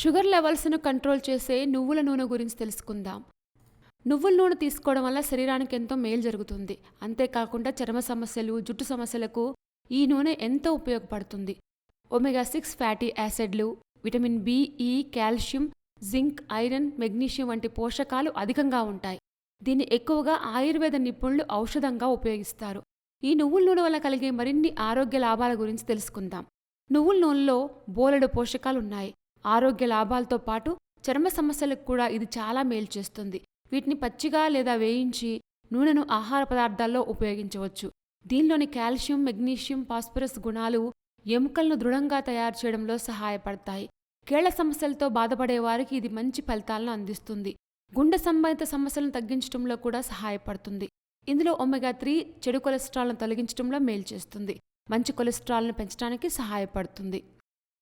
Sugar లెవెల్స్ను control చేసే నువ్వుల నూనె గురించి తెలుసుకుందాం. నువ్వుల నూనె తీసుకోవడం వల్ల శరీరానికి ఎంతో మేలు జరుగుతుంది. అంతేకాకుండా చర్మ సమస్యలు, జుట్టు సమస్యలకు ఈ నూనె ఎంతో ఉపయోగపడుతుంది. ఒమేగా 6 ఫ్యాటీ యాసిడ్లు, విటమిన్ బి, ఈ, కాల్షియం, జింక్, ఐరన్, మెగ్నీషియం వంటి పోషకాలు అధికంగా ఉంటాయి. దీన్ని ఎక్కువగా ఆయుర్వేద నిపుణులు ఔషధంగా ఉపయోగిస్తారు. ఈ నువ్వుల నూనె వల్ల కలిగే మరిన్ని ఆరోగ్య లాభాల గురించి తెలుసుకుందాం. నువ్వుల నూనెలో బోలెడు పోషకాలున్నాయి. ఆరోగ్య లాభాలతో పాటు చర్మ సమస్యలకు కూడా ఇది చాలా మేలు చేస్తుంది. వీటిని పచ్చిగా లేదా వేయించి నూనెను ఆహార పదార్థాల్లో ఉపయోగించవచ్చు. దీనిలోని కాల్షియం, మెగ్నీషియం, ఫాస్ఫరస్ గుణాలు ఎముకలను దృఢంగా తయారు చేయడంలో సహాయపడతాయి. కీళ్ల సమస్యలతో బాధపడే వారికి ఇది మంచి ఫలితాలను అందిస్తుంది. గుండె సంబంధిత సమస్యలను తగ్గించడంలో కూడా సహాయపడుతుంది. ఇందులో ఒమేగా 3 చెడు కొలెస్ట్రాల్ను తొలగించడంలో మేలు చేస్తుంది. మంచి కొలెస్ట్రాల్ను పెంచడానికి సహాయపడుతుంది.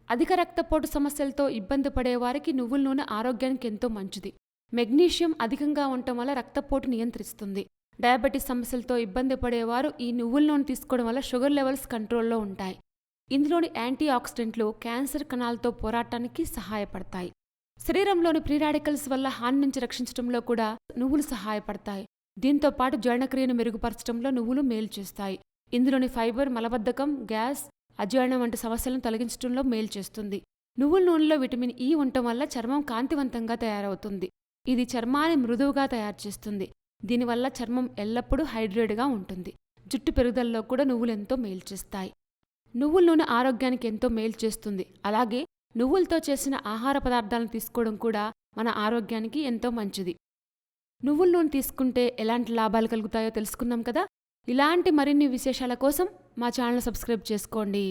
అధిక రక్తపోటు సమస్యలతో ఇబ్బంది పడేవారికి నువ్వుల నూనె ఆరోగ్యానికి ఎంతో మంచిది. మెగ్నీషియం అధికంగా ఉండటం వల్ల రక్తపోటు నియంత్రిస్తుంది. డయాబెటీస్ సమస్యలతో ఇబ్బంది పడేవారు ఈ నువ్వుల నూనె తీసుకోవడం వల్ల షుగర్ లెవెల్స్ కంట్రోల్లో ఉంటాయి. ఇందులోని యాంటీ ఆక్సిడెంట్లు క్యాన్సర్ కణాలతో పోరాటానికి సహాయపడతాయి. శరీరంలోని ఫ్రీ రాడికల్స్ వల్ల హాని నుంచి రక్షించడంలో కూడా నువ్వులు సహాయపడతాయి. దీంతో పాటు జీర్ణక్రియను మెరుగుపరచడంలో నువ్వులు మేలు చేస్తాయి. ఇందులోని ఫైబర్ మలబద్ధకం, గ్యాస్, అజీర్ణం వంటి సమస్యలను తొలగించడంలో మేలు చేస్తుంది. నువ్వుల నూనెలో విటమిన్ ఈ ఉండటం వల్ల చర్మం కాంతివంతంగా తయారవుతుంది. ఇది చర్మాన్ని మృదువుగా తయారు చేస్తుంది. దీనివల్ల చర్మం ఎల్లప్పుడూ హైడ్రేట్గా ఉంటుంది. జుట్టు పెరుగుదలలో కూడా నువ్వులు ఎంతో మేలు చేస్తాయి. నువ్వుల నూనె ఆరోగ్యానికి ఎంతో మేలు చేస్తుంది. అలాగే నువ్వులతో చేసిన ఆహార పదార్థాలను తీసుకోవడం కూడా మన ఆరోగ్యానికి ఎంతో మంచిది. నువ్వుల నూనె తీసుకుంటే ఎలాంటి లాభాలు కలుగుతాయో తెలుసుకున్నాం కదా. ఇలాంటి మరిన్ని విశేషాల కోసం మా ఛానల్ సబ్స్క్రైబ్ చేసుకోండి.